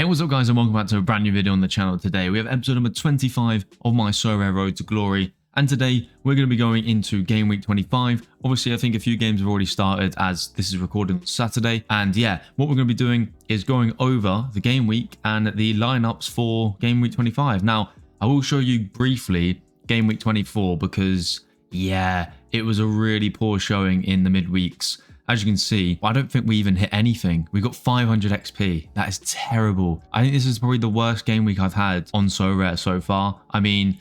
what's up guys, and welcome back to a brand new video on the channel. Today we have episode number 25 of my Sorare Road to Glory, and today we're going to be going into game week 25. Obviously I think a few games have already started as this is recorded on Saturday, and yeah, what we're going to be doing is going over the game week and the lineups for game week 25. Now I will show you briefly game week 24 because yeah, it was a really poor showing in the midweeks. As you can see, I don't think we even hit anything. We got 500 XP. That is terrible. I think this is probably the worst game week I've had on Sorare so far. I mean,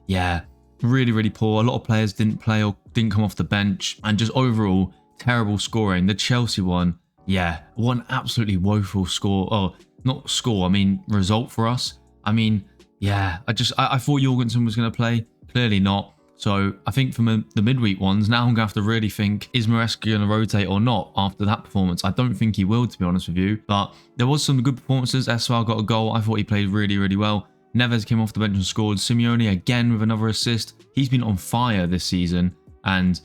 yeah, really poor. A lot of players didn't play or didn't come off the bench, and just overall terrible scoring. The Chelsea one, yeah, what an absolutely woeful score. Oh, not score, I mean result for us. I mean, yeah, I thought Jorgensen was going to play. Clearly not. So I think from the midweek ones, now I'm going to have to really think, is Maresca going to rotate or not after that performance? I don't think he will, to be honest with you. But there was some good performances. Esval got a goal. I thought he played really well. Neves came off the bench and scored. Simeone again with another assist. He's been on fire this season. And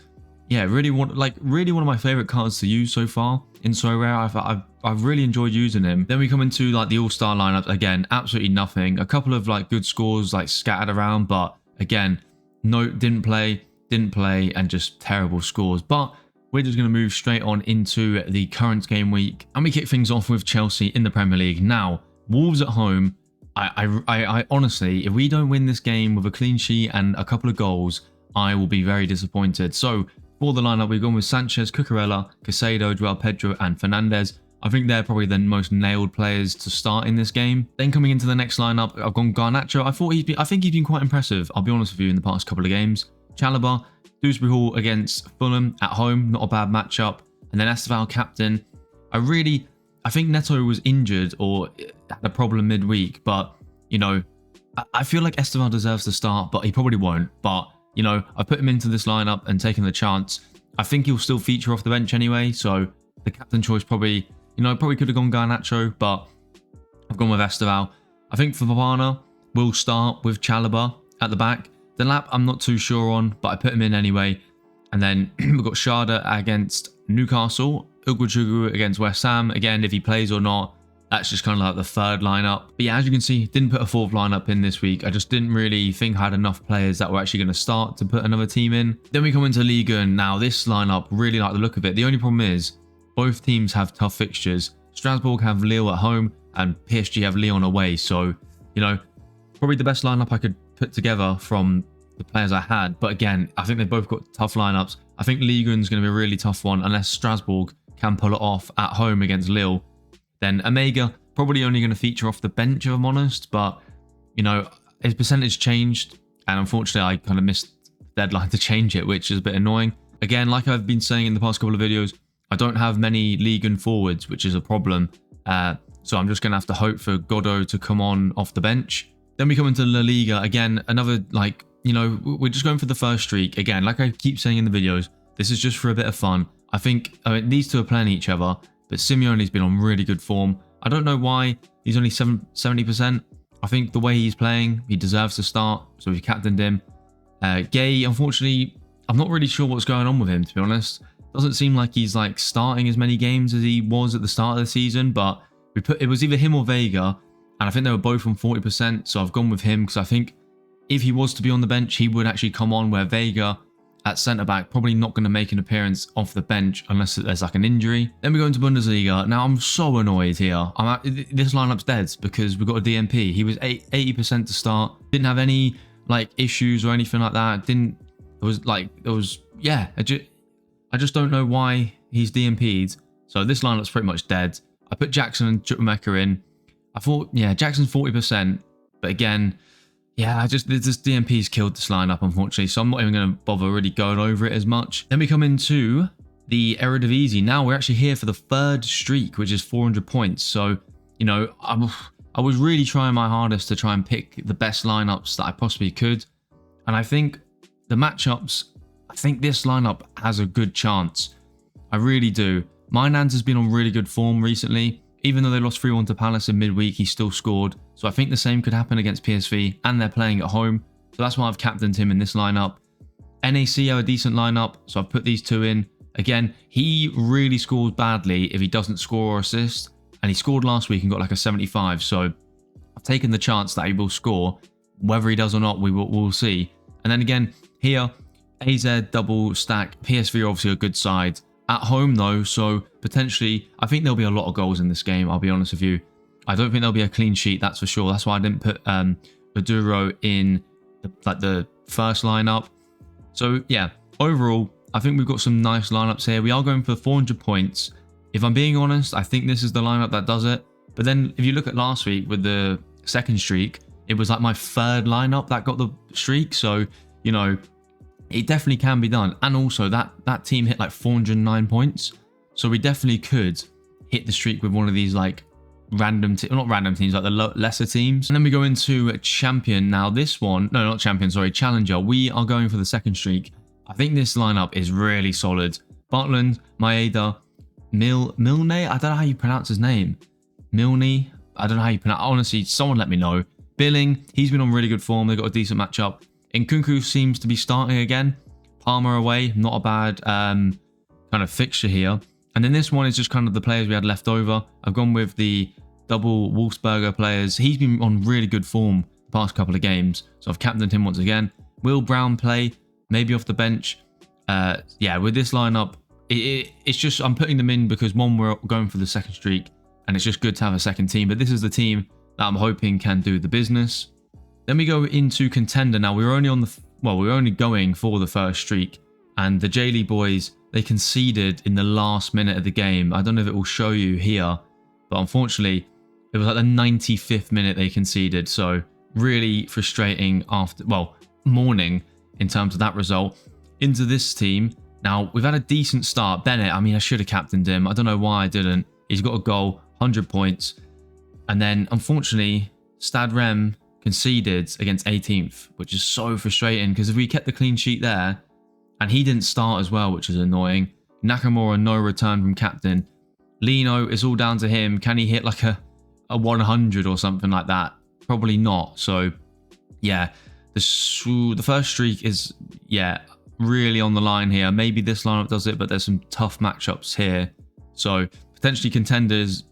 yeah, really one of my favourite cards to use so far in Sorare. I've really enjoyed using him. Then we come into like the all-star lineup. Again, absolutely nothing. A couple of like good scores like scattered around. But again, no, didn't play, and just terrible scores. But we're just going to move straight on into the current game week, and we kick things off with Chelsea in the Premier League. Now, Wolves at home. I honestly, if we don't win this game with a clean sheet and a couple of goals, I will be very disappointed. So for the lineup, we've gone with Sanchez, Cucurella, Caicedo, Joao Pedro, and Fernandes. I think they're probably the most nailed players to start in this game. Then coming into the next lineup, I've gone Garnacho. I think he's been quite impressive, I'll be honest with you, in the past couple of games. Chalobah, Dewsbury Hall against Fulham at home, not a bad matchup. And then Esteval captain. I think Neto was injured or had a problem midweek, but you know, I feel like Esteval deserves to start, but he probably won't. But you know, I put him into this lineup and taken the chance. I think he'll still feature off the bench anyway, so the captain choice probably could have gone Garnacho, but I've gone with Esteval. I think for Fofana, we'll start with Chalobah at the back. Delap, I'm not too sure on, but I put him in anyway. And then we've got Sharda against Newcastle, Uguchugu against West Ham. Again, if he plays or not, that's just kind of like the third lineup. But yeah, as you can see, didn't put a fourth lineup in this week. I just didn't really think I had enough players that were actually going to start to put another team in. Then we come into Liga, and now this lineup, really like the look of it. The only problem is, both teams have tough fixtures. Strasbourg have Lille at home and PSG have Lyon away. So, you know, probably the best lineup I could put together from the players I had. But again, I think they both got tough lineups. I think Ligue 1 is going to be a really tough one unless Strasbourg can pull it off at home against Lille. Then Omega, probably only going to feature off the bench if I'm honest. But, you know, his percentage changed. And unfortunately, I kind of missed the deadline to change it, which is a bit annoying. Again, like I've been saying in the past couple of videos, I don't have many Ligue 1 forwards, which is a problem. So I'm just going to have to hope for Godot to come on off the bench. Then we come into La Liga. Again, another, like, you know, we're just going for the first streak. Again, like I keep saying in the videos, this is just for a bit of fun. I think these two are playing each other, but Simeone's been on really good form. I don't know why he's only 70%. I think the way he's playing, he deserves to start, so we captained him. Gay, unfortunately, I'm not really sure what's going on with him, to be honest. Doesn't seem like he's like starting as many games as he was at the start of the season, but it was either him or Vega, and I think they were both on 40%, so I've gone with him because I think if he was to be on the bench, he would actually come on, where Vega at centre-back probably not going to make an appearance off the bench unless there's like an injury. Then we go into Bundesliga. Now I'm so annoyed here. This lineup's dead because we've got a DMP. He was 80% to start. Didn't have any like issues or anything like that. I just don't know why he's DMP'd. So this lineup's pretty much dead. I put Jackson and Chukwuemeka in. I thought, yeah, Jackson's 40%. But again, yeah, this DMP's killed this lineup, unfortunately. So I'm not even going to bother really going over it as much. Then we come into the Eredivisie. Now we're actually here for the third streak, which is 400 points. So, you know, I was really trying my hardest to try and pick the best lineups that I possibly could. And I think the matchups, I think this lineup has a good chance. I really do. Mainans has been on really good form recently. Even though they lost 3-1 to Palace in midweek, he still scored. So I think the same could happen against PSV, and they're playing at home. So that's why I've captained him in this lineup. NAC have a decent lineup, so I've put these two in. Again, he really scores badly if he doesn't score or assist. and he scored last week and got like a 75. So I've taken the chance that he will score. Whether he does or not, we'll see. And then again, here, AZ double stack. PSV are obviously a good side. At home though, so potentially, I think there'll be a lot of goals in this game, I'll be honest with you. I don't think there'll be a clean sheet, that's for sure. That's why I didn't put Maduro in the first lineup. So yeah, overall, I think we've got some nice lineups here. We are going for 400 points. If I'm being honest, I think this is the lineup that does it. But then if you look at last week with the second streak, it was like my third lineup that got the streak. So, you know, it definitely can be done. And also that team hit like 409 points. So we definitely could hit the streak with one of these like random, not random teams, like the lesser teams. And then we go into champion. Now this one, no, not champion, sorry, challenger. We are going for the second streak. I think this lineup is really solid. Butland, Maeda, Milne, I don't know how you pronounce his name. Milne, I don't know how you pronounce, honestly, someone let me know. Billing, he's been on really good form. They've got a decent matchup. Nkunku seems to be starting again. Palmer away, not a bad kind of fixture here. And then this one is just kind of the players we had left over. I've gone with the double Wolfsberger players. He's been on really good form the past couple of games. So I've captained him once again. Will Brown play? Maybe off the bench. Yeah, with this lineup, it's just I'm putting them in because one, we're going for the second streak, and it's just good to have a second team. But this is the team that I'm hoping can do the business. Then we go into contender. Now we're only going for the first streak, and the J-League boys, they conceded in the last minute of the game. I don't know if it will show you here, but unfortunately, it was like the 95th minute they conceded. So really frustrating after, well, morning in terms of that result. Into this team. Now, we've had a decent start. Bennett, I mean, I should have captained him. I don't know why I didn't. He's got a goal, 100 points. And then, unfortunately, Stad Rem conceded against 18th, which is so frustrating because if we kept the clean sheet there, and he didn't start as well, which is annoying. Nakamura, no return from captain. Lino, it's all down to him. Can he hit like a 100 or something like that? Probably not. So, yeah. The first streak is, yeah, really on the line here. Maybe this lineup does it, but there's some tough matchups here. So potentially contenders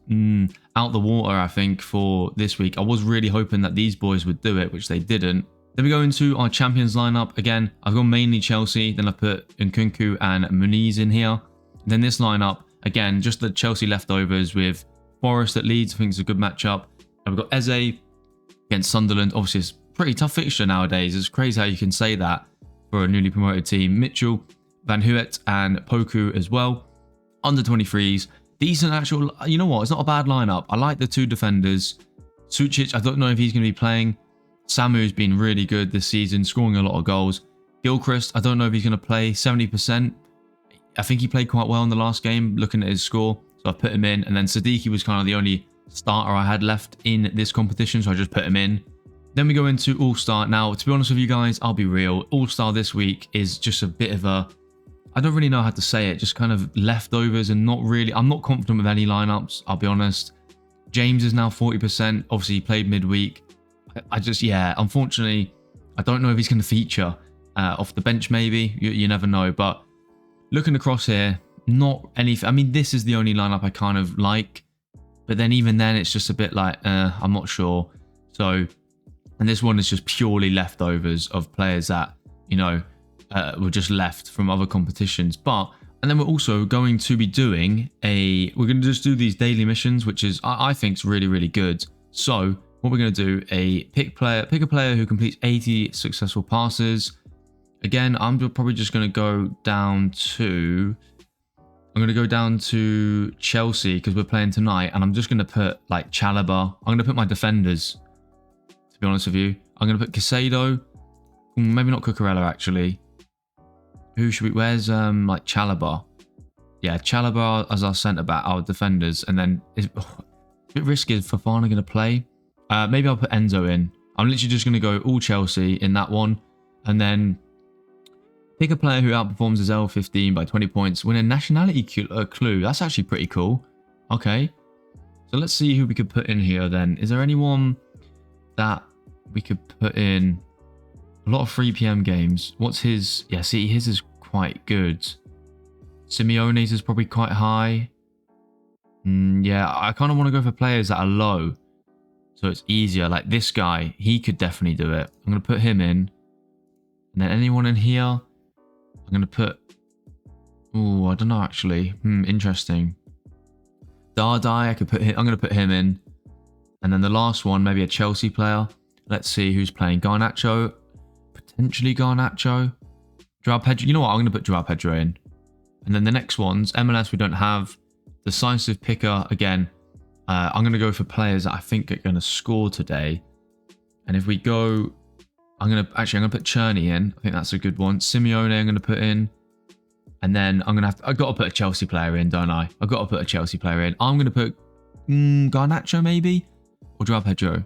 out the water, I think, for this week. I was really hoping that these boys would do it, which they didn't. Then we go into our champions lineup. Again, I've gone mainly Chelsea. Then I put Nkunku and Muniz in here. Then this lineup, again, just the Chelsea leftovers with Forest at Leeds. I think it's a good matchup. And we've got Eze against Sunderland. Obviously, it's pretty tough fixture nowadays. It's crazy how you can say that for a newly promoted team. Mitchell, Van Huet, and Poku as well. Under 23s. Decent actual, you know what? It's not a bad lineup. I like the two defenders. Sucic, I don't know if he's going to be playing. Samu's been really good this season, scoring a lot of goals. Gilchrist, I don't know if he's going to play. 70%. I think he played quite well in the last game, looking at his score. So I put him in. And then Sadiki was kind of the only starter I had left in this competition, so I just put him in. Then we go into All-Star. Now, to be honest with you guys, I'll be real. All-Star this week is just a bit of a, I don't really know how to say it, just kind of leftovers and not really, I'm not confident with any lineups, I'll be honest. James is now 40%. Obviously, he played midweek. I just, yeah, unfortunately, I don't know if he's going to feature off the bench maybe. You never know. But looking across here, not anything. I mean, this is the only lineup I kind of like. But then even then, it's just a bit like, I'm not sure. So, and this one is just purely leftovers of players that, you know, were just left from other competitions. But, and then we're also going to be doing we're going to just do these daily missions, which is, I think is really, really good. So what we're going to do, pick a player who completes 80 successful passes. Again, I'm probably just going to go down to, Chelsea because we're playing tonight. And I'm just going to put like Chalobah. I'm going to put my defenders, to be honest with you. I'm going to put Casado. Maybe not Cucurella, actually. Who should we... Where's like Chalobah? Yeah, Chalobah as our centre-back, our defenders. And then... It's a bit risky. Is Fofana going to play? Maybe I'll put Enzo in. I'm literally just going to go all Chelsea in that one. And then... Pick a player who outperforms his L15 by 20 points. Win a nationality clue. That's actually pretty cool. Okay. So let's see who we could put in here then. Is there anyone that we could put in? A lot of 3 PM games. What's his? Yeah, see, his is quite good. Simeone's is probably quite high. Yeah, I kind of want to go for players that are low, so it's easier. Like this guy, he could definitely do it. I'm going to put him in. And then anyone in here, I'm going to put... Oh, I don't know actually. Interesting. Dardai, I could put him, I'm going to put him in. And then the last one, maybe a Chelsea player. Let's see who's playing. Garnacho. Potentially Garnacho. Joao Pedro. You know what? I'm going to put Joao Pedro in. And then the next ones, MLS we don't have. Decisive picker, again. I'm going to go for players that I think are going to score today. And if we go... I'm going to put Cherney in. I think that's a good one. Simeone I'm going to put in. And then I've got to put a Chelsea player in, don't I? I've got to put a Chelsea player in. I'm going to put Garnacho maybe? Or Joao Pedro?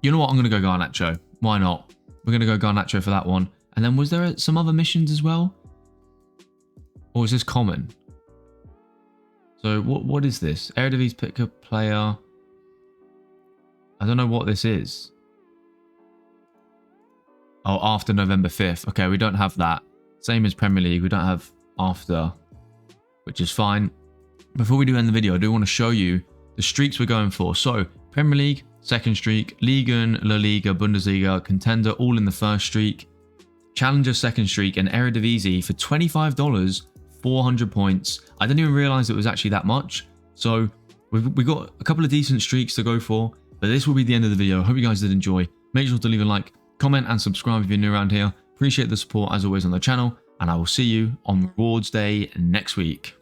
You know what? I'm going to go Garnacho. Why not? We're going to go Garnacho for that one. And then was there some other missions as well? Or is this common? So what is this? Eredivisie pick a player. I don't know what this is. Oh, after November 5th. Okay, we don't have that. Same as Premier League. We don't have after, which is fine. Before we do end the video, I do want to show you the streaks we're going for. So Premier League, second streak, Liga, La Liga, Bundesliga, Contender, all in the first streak, Challenger, second streak, and Eredivisie for $25, 400 points. I didn't even realize it was actually that much. So we've got a couple of decent streaks to go for, but this will be the end of the video. I hope you guys did enjoy. Make sure to leave a like, comment, and subscribe if you're new around here. Appreciate the support as always on the channel, and I will see you on Rewards Day next week.